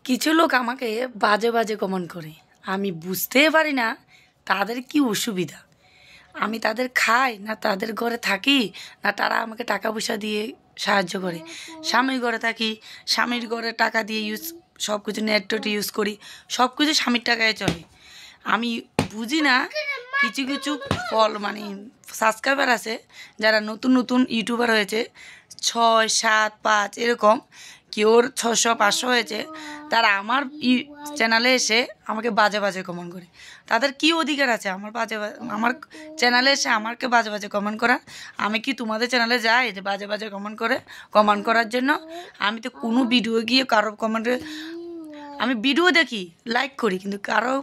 কিছু লোক আমাকে বাজে বাজে কমেন্ট করে, আমি বুঝতেই পারি না তাদের কি অসুবিধা। আমি তাদের খাই না, তাদের ঘরে থাকি না, তারা আমাকে টাকা পয়সা দিয়ে সাহায্য করে। স্বামীর ঘরে থাকি, স্বামীর ঘরে টাকা দিয়ে সব কিছু নেট ইউজ করি, সব কিছু স্বামীর টাকায় চলে। আমি বুঝি না কিছু কিছু সাবস্ক্রাইবার আছে যারা নতুন নতুন ইউটিউবার হয়েছে, 6, 7, 5 এরকম, কেউর 600, 500 হয়েছে, তারা আমার চ্যানেলে এসে আমাকে বাজে বাজে কমেন্ট করে। তাদের কি অধিকার আছে আমার চ্যানেলে এসে আমাকে বাজে বাজে কমেন্ট করা? আমি কি তোমাদের চ্যানেলে যাই যে বাজে বাজে কমেন্ট করার জন্য? আমি তো কোনো ভিডিও গিয়ে কারো কমেন্টে, আমি ভিডিও দেখি, লাইক করি, কিন্তু কারো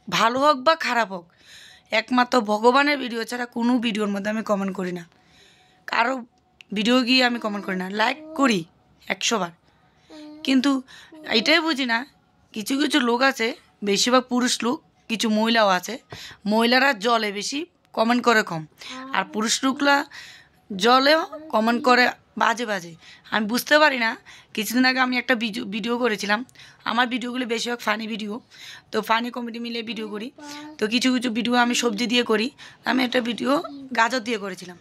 ভালো হোক বা খারাপ হোক, একমাত্র ভগবানের ভিডিও ছাড়া কোনো ভিডিওর মধ্যে আমি কমেন্ট করি না। কারো ভিডিও গিয়ে আমি কমেন্ট করি না, লাইক করি 100 বার। কিন্তু এটাই বুঝি না, কিছু কিছু লোক আছে, বেশিরভাগ পুরুষ লোক, কিছু মহিলাও আছে, মহিলারা জলে বেশি, কমেন্ট করে কম, আর পুরুষ লোকরা জলেও কমেন্ট করে বাজে বাজে। আমি বুঝতে পারি না। কিছুদিন আগে আমি একটা ভিডিও করেছিলাম, আমার ভিডিওগুলি বেশিরভাগ ফানি ভিডিও, তো ফানি কমেডি মিলে ভিডিও করি। তো কিছু কিছু ভিডিও আমি সবজি দিয়ে করি, আমি একটা ভিডিও গাজর দিয়ে করেছিলাম।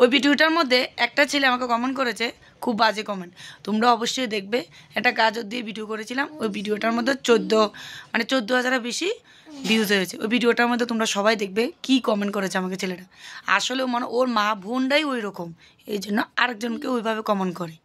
ওই ভিডিওটার মধ্যে একটা ছেলে আমাকে কমেন্ট করেছে, খুব বাজে কমেন্ট, তোমরা অবশ্যই দেখবে। একটা গাজর দিয়ে ভিডিও করেছিলাম, ওই ভিডিওটার মধ্যে 14,000-এর বেশি ভিউজ হয়েছে। ওই ভিডিওটার মধ্যে তোমরা সবাই দেখবে কি কমেন্ট করেছে আমাকে ছেলেটা। আসলে ওর মা বোনটাই ওই রকম, এই জন্য আরেকজনকে ওইভাবে কমেন্ট করে।